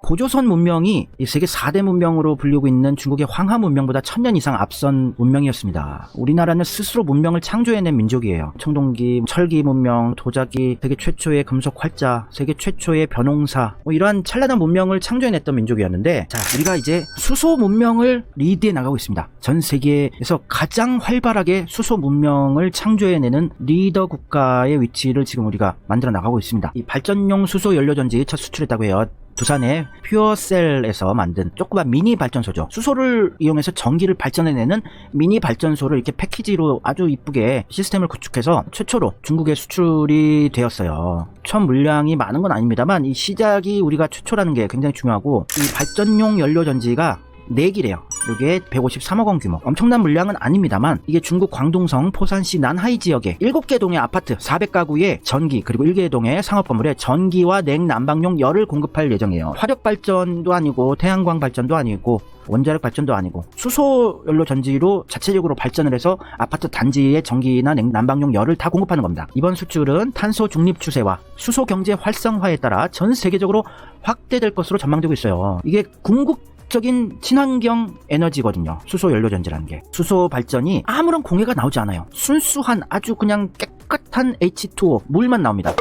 고조선 문명이 이 세계 4대 문명으로 불리고 있는 중국의 황하 문명보다 1000년 이상 앞선 문명이었습니다. 우리나라는 스스로 문명을 창조해낸 민족이에요. 청동기, 철기 문명, 도자기, 세계 최초의 금속 활자, 세계 최초의 벼농사, 이러한 찬란한 문명을 창조해냈던 민족이었는데, 자, 우리가 이제 수소 문명을 리드해 나가고 있습니다. 전 세계에서 가장 활발하게 수소 문명을 창조해내는 리더 국가의 위치를 지금 우리가 만들어 나가고 있습니다. 이 발전용 수소 연료전지 첫 수출했다고 해요. 두산의 퓨어셀에서 만든 조그만 미니 발전소죠. 수소를 이용해서 전기를 발전해내는 미니 발전소를 이렇게 패키지로 아주 이쁘게 시스템을 구축해서 최초로 중국에 수출이 되었어요. 첫 물량이 많은 건 아닙니다만 이 시작이 우리가 최초라는 게 굉장히 중요하고, 이 발전용 연료전지가 4기래요. 이게 153억 원 규모. 엄청난 물량은 아닙니다만 이게 중국 광둥성 포산시 난하이 지역에 7개 동의 아파트 400가구의 전기, 그리고 1개 동의 상업 건물에 전기와 냉난방용 열을 공급할 예정이에요. 화력 발전도 아니고 태양광 발전도 아니고 원자력 발전도 아니고 수소 연료 전지로 자체적으로 발전을 해서 아파트 단지의 전기나 난방용 열을 다 공급하는 겁니다. 이번 수출은 탄소 중립 추세와 수소 경제 활성화에 따라 전 세계적으로 확대될 것으로 전망되고 있어요. 이게 적인 친환경 에너지거든요. 수소 연료전지라는 게. 수소 발전이 아무런 공해가 나오지 않아요. 순수한 아주 그냥 깨끗한 H2O 물만 나옵니다.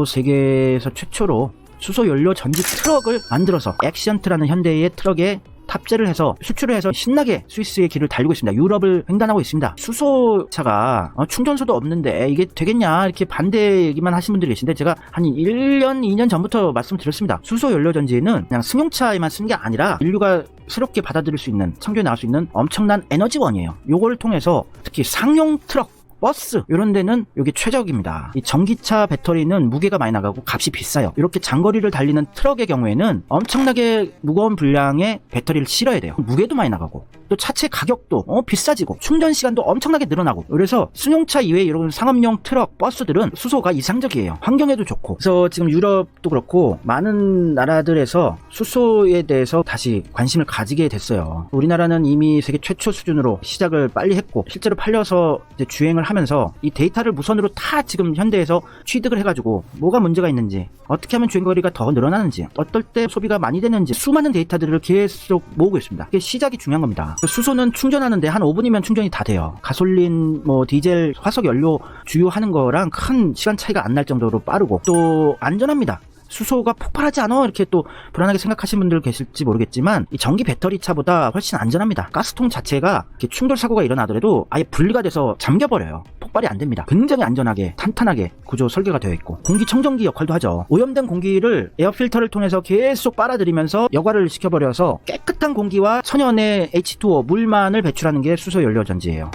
세계에서 최초로 수소 연료 전지 트럭을 만들어서 액션트라는 현대의 트럭에 탑재를 해서 수출을 해서 신나게 스위스의 길을 달리고 있습니다. 유럽을 횡단하고 있습니다. 수소차가 충전소도 없는데 이게 되겠냐 이렇게 반대 얘기만 하신 분들이 계신데, 제가 한 1년, 2년 전부터 말씀드렸습니다. 수소 연료전지는 그냥 승용차에만 쓰는 게 아니라 인류가 새롭게 받아들일 수 있는, 창조해 나갈 수 있는 엄청난 에너지원이에요. 요거를 통해서 특히 상용 트럭, 버스 이런 데는 이게 최적입니다. 이 전기차 배터리는 무게가 많이 나가고 값이 비싸요. 이렇게 장거리를 달리는 트럭의 경우에는 엄청나게 무거운 분량의 배터리를 실어야 돼요. 무게도 많이 나가고 또 차체 가격도 비싸지고 충전 시간도 엄청나게 늘어나고, 그래서 승용차 이외에 이런 상업용 트럭, 버스들은 수소가 이상적이에요. 환경에도 좋고. 그래서 지금 유럽도 그렇고 많은 나라들에서 수소에 대해서 다시 관심을 가지게 됐어요. 우리나라는 이미 세계 최초 수준으로 시작을 빨리 했고, 실제로 팔려서 이제 주행을 하면서 이 데이터를 무선으로 다 지금 현대에서 취득을 해가지고 뭐가 문제가 있는지, 어떻게 하면 주행거리가 더 늘어나는지, 어떨 때 소비가 많이 되는지 수많은 데이터들을 계속 모으고 있습니다. 이게 시작이 중요한 겁니다. 수소는 충전하는데 한 5분이면 충전이 다 돼요. 가솔린, 디젤, 화석 연료 주유하는 거랑 큰 시간 차이가 안 날 정도로 빠르고 또 안전합니다. 수소가 폭발하지 않아 이렇게 또 불안하게 생각하시는 분들 계실지 모르겠지만, 이 전기 배터리 차보다 훨씬 안전합니다. 가스통 자체가 이렇게 충돌 사고가 일어나더라도 아예 분리가 돼서 잠겨버려요. 폭발이 안 됩니다. 굉장히 안전하게 탄탄하게 구조 설계가 되어 있고, 공기청정기 역할도 하죠. 오염된 공기를 에어필터를 통해서 계속 빨아들이면서 여과를 시켜버려서 깨끗한 공기와 천연의 H2O 물만을 배출하는 게 수소 연료전지예요.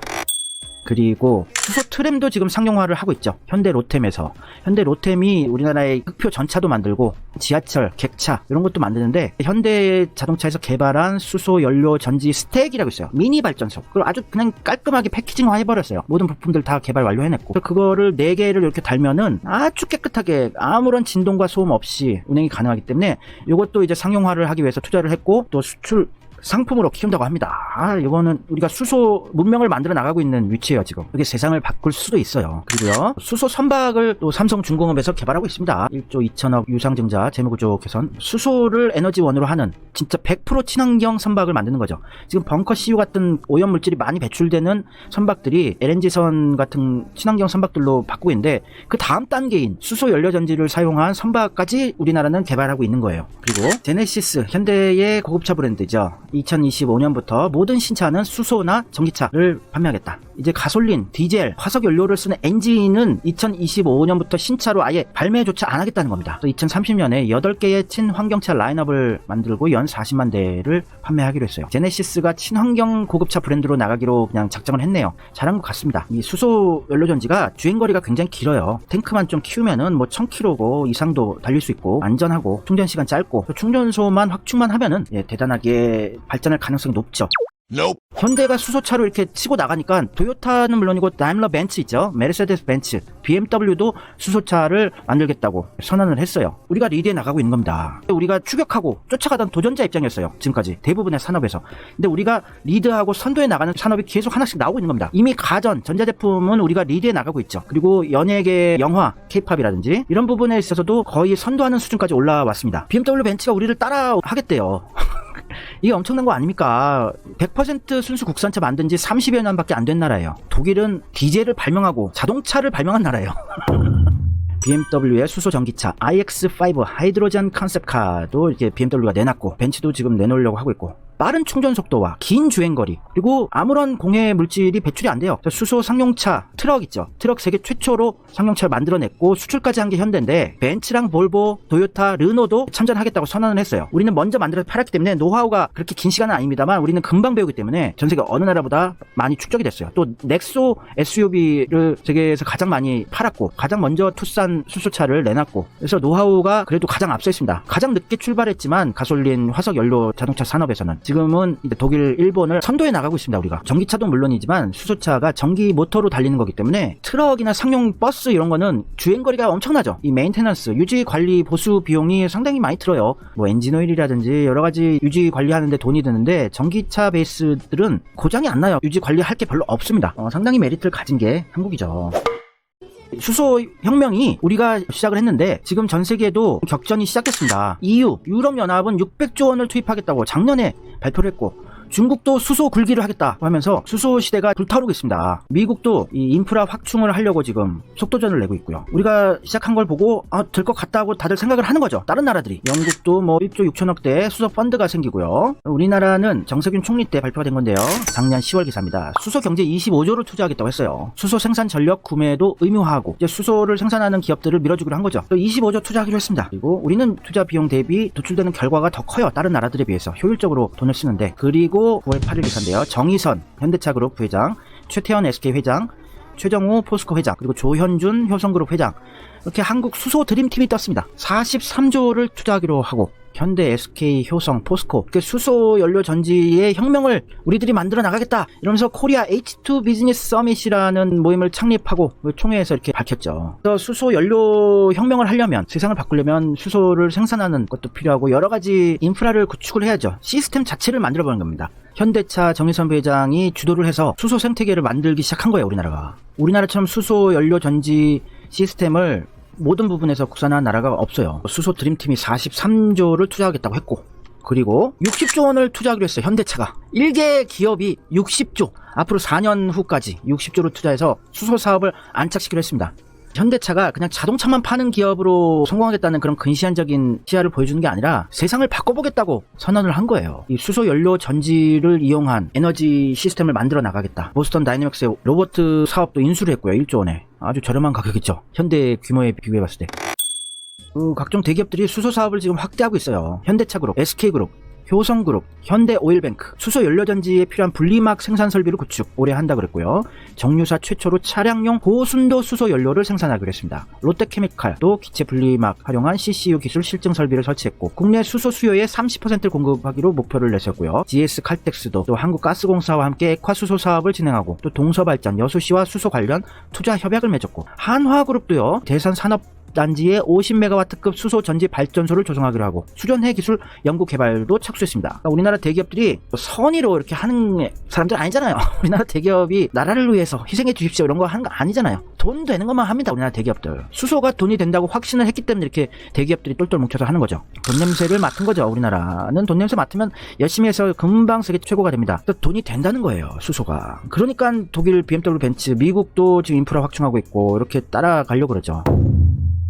그리고 수소 트램도 지금 상용화를 하고 있죠. 현대 로템에서. 현대 로템이 우리나라의 흑표 전차도 만들고 지하철, 객차 이런 것도 만드는데, 현대 자동차에서 개발한 수소 연료 전지 스택이라고 있어요. 미니 발전소. 그걸 아주 그냥 깔끔하게 패키징화 해버렸어요. 모든 부품들 다 개발 완료해냈고, 그거를 4개를 이렇게 달면은 아주 깨끗하게 아무런 진동과 소음 없이 운행이 가능하기 때문에 이것도 이제 상용화를 하기 위해서 투자를 했고, 또 수출 상품으로 키운다고 합니다. 이거는 우리가 수소 문명을 만들어 나가고 있는 위치예요. 지금 이게 세상을 바꿀 수도 있어요. 그리고요, 수소 선박을 또 삼성중공업에서 개발하고 있습니다. 1조 2천억 유상증자 재무구조 개선, 수소를 에너지원으로 하는 진짜 100% 친환경 선박을 만드는 거죠. 지금 벙커 CU 같은 오염물질이 많이 배출되는 선박들이 LNG선 같은 친환경 선박들로 바꾸고 있는데, 그 다음 단계인 수소 연료전지를 사용한 선박까지 우리나라는 개발하고 있는 거예요. 그리고 제네시스, 현대의 고급차 브랜드죠. 2025년부터 모든 신차는 수소나 전기차를 판매하겠다. 이제 가솔린, 디젤, 화석 연료를 쓰는 엔진은 2025년부터 신차로 아예 발매조차 안 하겠다는 겁니다. 2030년에 8개의 친환경차 라인업을 만들고 연 40만 대를 판매하기로 했어요. 제네시스가 친환경 고급차 브랜드로 나가기로 그냥 작정을 했네요. 잘한 것 같습니다. 이 수소 연료전지가 주행거리가 굉장히 길어요. 탱크만 좀 키우면은 1000km 이상도 달릴 수 있고, 안전하고 충전 시간 짧고, 충전소만 확충만 하면은 대단하게 발전할 가능성이 높죠. Nope. 현대가 수소차로 이렇게 치고 나가니까 토요타는 물론이고 다임러 벤츠 있죠. 메르세데스 벤츠, BMW도 수소차를 만들겠다고 선언을 했어요. 우리가 리드해 나가고 있는 겁니다. 우리가 추격하고 쫓아가던 도전자 입장이었어요. 지금까지 대부분의 산업에서. 근데 우리가 리드하고 선도해 나가는 산업이 계속 하나씩 나오고 있는 겁니다. 이미 가전, 전자제품은 우리가 리드해 나가고 있죠. 그리고 연예계, 영화, 케이팝이라든지 이런 부분에 있어서도 거의 선도하는 수준까지 올라왔습니다. BMW 벤츠가 우리를 따라 하겠대요. 이게 엄청난 거 아닙니까? 100% 순수 국산차 만든 지 30여 년밖에 안 된 나라예요. 독일은 디젤을 발명하고 자동차를 발명한 나라예요. BMW의 수소 전기차 iX5 하이드로젠 컨셉카도 이제 BMW가 내놨고, 벤츠도 지금 내놓으려고 하고 있고, 빠른 충전 속도와 긴 주행거리, 그리고 아무런 공해 물질이 배출이 안 돼요. 수소 상용차 트럭 있죠. 트럭 세계 최초로 상용차를 만들어냈고 수출까지 한 게 현대인데, 벤츠랑 볼보, 토요타, 르노도 참전하겠다고 선언을 했어요. 우리는 먼저 만들어서 팔았기 때문에 노하우가 그렇게 긴 시간은 아닙니다만 우리는 금방 배우기 때문에 전 세계 어느 나라보다 많이 축적이 됐어요. 또 넥소 SUV를 세계에서 가장 많이 팔았고, 가장 먼저 투싼 수소차를 내놨고, 그래서 노하우가 그래도 가장 앞서 있습니다. 가장 늦게 출발했지만 가솔린 화석 연료 자동차 산업에서는 지금은 이제 독일, 일본을 선도해 나가고 있습니다. 우리가 전기차도 물론이지만 수소차가 전기 모터로 달리는 거기 때문에 트럭이나 상용 버스 이런 거는 주행거리가 엄청나죠. 이 메인테넌스, 유지 관리 보수 비용이 상당히 많이 들어요. 뭐 엔진 오일이라든지 여러 가지 유지 관리하는데 돈이 드는데, 전기차 베이스들은 고장이 안 나요. 유지 관리할 게 별로 없습니다. 상당히 메리트를 가진 게 한국이죠. 수소 혁명이 우리가 시작을 했는데 지금 전 세계도 격전이 시작됐습니다. EU, 유럽연합은 600조 원을 투입하겠다고 작년에 발표를 했고, 중국도 수소 굴기를 하겠다고 하면서 수소 시대가 불타오르고 있습니다. 미국도 이 인프라 확충을 하려고 지금 속도전을 내고 있고요. 우리가 시작한 걸 보고 될 것 같다고 다들 생각을 하는 거죠. 다른 나라들이. 영국도 뭐 1조 6천억대 수소 펀드가 생기고요. 우리나라는 정세균 총리 때 발표가 된 건데요. 작년 10월 기사입니다. 수소 경제 25조를 투자하겠다고 했어요. 수소 생산 전력 구매도 의무화하고 이제 수소를 생산하는 기업들을 밀어주기로 한 거죠. 또 25조 투자하기로 했습니다. 그리고 우리는 투자 비용 대비 도출되는 결과가 더 커요. 다른 나라들에 비해서 효율적으로 돈을 쓰는데. 그리고 9월 8일 기사인데요. 정의선 현대차그룹 부회장, 최태원 SK 회장, 최정우 포스코 회장, 그리고 조현준 효성그룹 회장, 이렇게 한국 수소 드림팀이 떴습니다. 43조를 투자하기로 하고, 현대, SK, 효성, 포스코, 수소 연료 전지의 혁명을 우리들이 만들어 나가겠다 이러면서 코리아 H2 비즈니스 서밋이라는 모임을 창립하고 총회에서 이렇게 밝혔죠. 그래서 수소 연료 혁명을 하려면, 세상을 바꾸려면 수소를 생산하는 것도 필요하고 여러 가지 인프라를 구축을 해야죠. 시스템 자체를 만들어 보는 겁니다. 현대차 정의선 부회장이 주도를 해서 수소 생태계를 만들기 시작한 거예요. 우리나라가. 우리나라처럼 수소 연료 전지 시스템을 모든 부분에서 국산화한 나라가 없어요. 수소 드림팀이 43조를 투자하겠다고 했고, 그리고 60조 원을 투자하기로 했어요. 현대차가. 1개 기업이 60조, 앞으로 4년 후까지 60조를 투자해서 수소 사업을 안착시키기로 했습니다. 현대차가 그냥 자동차만 파는 기업으로 성공하겠다는 그런 근시안적인 시야를 보여주는 게 아니라 세상을 바꿔보겠다고 선언을 한 거예요. 이 수소 연료 전지를 이용한 에너지 시스템을 만들어 나가겠다. 보스턴 다이내믹스의 로봇 사업도 인수를 했고요. 1조 원에. 아주 저렴한 가격이죠. 현대 규모에 비교해봤을 때. 각종 대기업들이 수소 사업을 지금 확대하고 있어요. 현대차그룹, SK그룹, 효성그룹, 현대오일뱅크, 수소 연료전지에 필요한 분리막 생산 설비를 구축 올해 한다 그랬고요. 정유사 최초로 차량용 고순도 수소 연료를 생산하기로 했습니다. 롯데케미칼도 기체 분리막 활용한 CCU 기술 실증 설비를 설치했고, 국내 수소 수요의 30%를 공급하기로 목표를 내세웠고요. GS 칼텍스도 또 한국가스공사와 함께 액화수소 사업을 진행하고, 또 동서발전, 여수시와 수소 관련 투자 협약을 맺었고, 한화그룹도요 대산 산업 단지에 50메가와트급 수소 전지 발전소를 조성하기로 하고, 수전해 기술 연구 개발도 착수했습니다. 그러니까 우리나라 대기업들이 선의로 이렇게 하는 사람들 아니잖아요. 우리나라 대기업이 나라를 위해서 희생해 주십시오 이런 거 하는 거 아니잖아요. 돈 되는 것만 합니다. 우리나라 대기업들. 수소가 돈이 된다고 확신을 했기 때문에 이렇게 대기업들이 똘똘 뭉쳐서 하는 거죠. 돈 냄새를 맡은 거죠. 우리나라는 돈 냄새 맡으면 열심히 해서 금방 세계 최고가 됩니다. 그러니까 돈이 된다는 거예요. 수소가. 그러니까 독일 BMW 벤츠, 미국도 지금 인프라 확충하고 있고 이렇게 따라가려고 그러죠.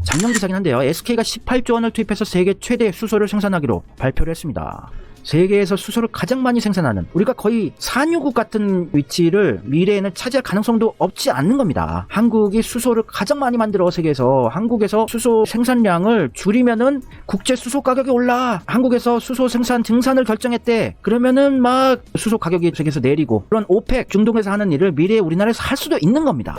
작년 기사긴 한데요. SK가 18조 원을 투입해서 세계 최대 수소를 생산하기로 발표를 했습니다. 세계에서 수소를 가장 많이 생산하는, 우리가 거의 산유국 같은 위치를 미래에는 차지할 가능성도 없지 않는 겁니다. 한국이 수소를 가장 많이 만들어 세계에서. 한국에서 수소 생산량을 줄이면은 국제 수소 가격이 올라. 한국에서 수소 생산 증산을 결정했대. 그러면은 막 수소 가격이 세계에서 내리고, 그런 오펙 중동에서 하는 일을 미래에 우리나라에서 할 수도 있는 겁니다.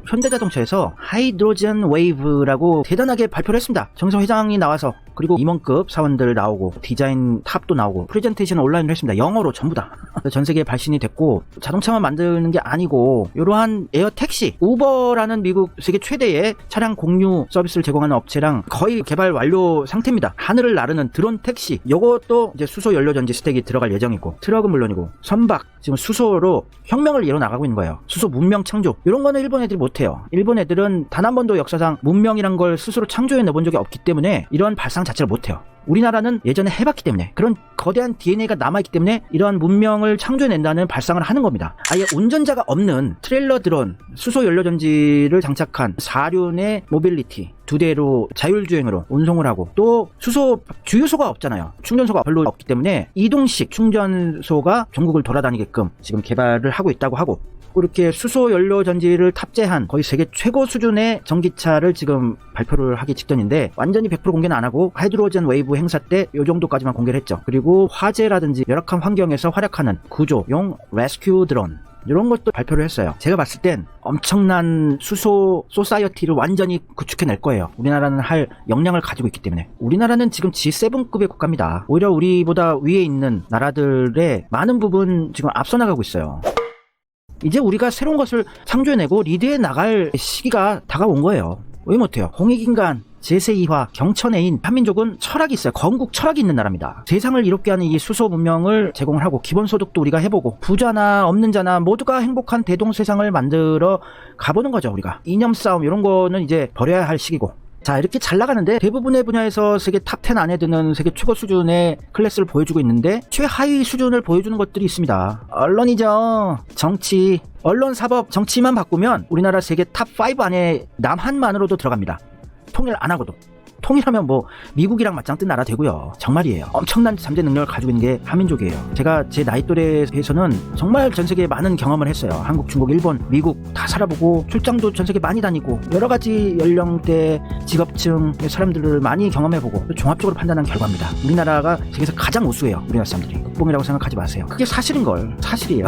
현대자동차에서 하이드로젠 웨이브라고 대단하게 발표를 했습니다. 정성 회장이 나와서, 그리고 임원급 사원들 나오고 디자인 탑도 나오고 프레젠테이션 온라인으로 했습니다. 영어로 전부 다. 전 세계에 발신이 됐고, 자동차만 만드는 게 아니고 이러한 에어 택시, 우버라는 미국 세계 최대의 차량 공유 서비스를 제공하는 업체랑 거의 개발 완료 상태입니다. 하늘을 나르는 드론 택시, 요것도 이제 수소 연료 전지 스택이 들어갈 예정이고, 트럭은 물론이고 선박, 지금 수소로 혁명을 이뤄나가고 있는 거예요. 수소 문명 창조, 이런 거는 일본 애들이 못해요. 일본 애들은 단 한 번도 역사상 문명이란 걸 스스로 창조해 내본 적이 없기 때문에 이런 발상 자체를 못해요. 우리나라는 예전에 해봤기 때문에, 그런 거대한 DNA가 남아있기 때문에 이러한 문명을 창조해낸다는 발상을 하는 겁니다. 아예 운전자가 없는 트레일러 드론, 수소 연료전지를 장착한 사륜의 모빌리티 2대로 자율주행으로 운송을 하고, 또 수소 주유소가 없잖아요. 충전소가 별로 없기 때문에 이동식 충전소가 전국을 돌아다니게끔 지금 개발을 하고 있다고 하고, 이렇게 수소 연료 전지를 탑재한 거의 세계 최고 수준의 전기차를 지금 발표를 하기 직전인데, 완전히 100% 공개는 안 하고 하이드로젠 웨이브 행사 때 이 정도까지만 공개를 했죠. 그리고 화재라든지 열악한 환경에서 활약하는 구조용 레스큐 드론, 이런 것도 발표를 했어요. 제가 봤을 땐 엄청난 수소 소사이어티를 완전히 구축해낼 거예요. 우리나라는 할 역량을 가지고 있기 때문에. 우리나라는 지금 G7급의 국가입니다. 오히려 우리보다 위에 있는 나라들의 많은 부분 지금 앞서 나가고 있어요. 이제 우리가 새로운 것을 창조해내고 리드해 나갈 시기가 다가온 거예요. 왜 못해요? 홍익인간, 제세이화, 경천애인, 한민족은 철학이 있어요. 건국 철학이 있는 나라입니다. 세상을 이롭게 하는 이 수소 문명을 제공을 하고, 기본소득도 우리가 해보고, 부자나 없는 자나 모두가 행복한 대동세상을 만들어 가보는 거죠. 우리가 이념 싸움 이런 거는 이제 버려야 할 시기고. 자, 이렇게 잘 나가는데 대부분의 분야에서 세계 탑 10 안에 드는 세계 최고 수준의 클래스를 보여주고 있는데, 최하위 수준을 보여주는 것들이 있습니다. 언론이죠. 정치, 언론, 사법, 정치만 바꾸면 우리나라 세계 탑 5 안에 남한만으로도 들어갑니다. 통일 안 하고도. 통일하면 뭐 미국이랑 맞짱 뜬 나라 되고요. 정말이에요. 엄청난 잠재 능력을 가지고 있는 게 한민족이에요. 제가 제 나이 또래에서는 정말 전 세계에 많은 경험을 했어요. 한국, 중국, 일본, 미국 다 살아보고, 출장도 전 세계 많이 다니고, 여러 가지 연령대, 직업층 사람들을 많이 경험해보고 종합적으로 판단한 결과입니다. 우리나라가 세계에서 가장 우수해요. 우리나라 사람들이. 국뽕이라고 생각하지 마세요. 그게 사실인 걸. 사실이에요.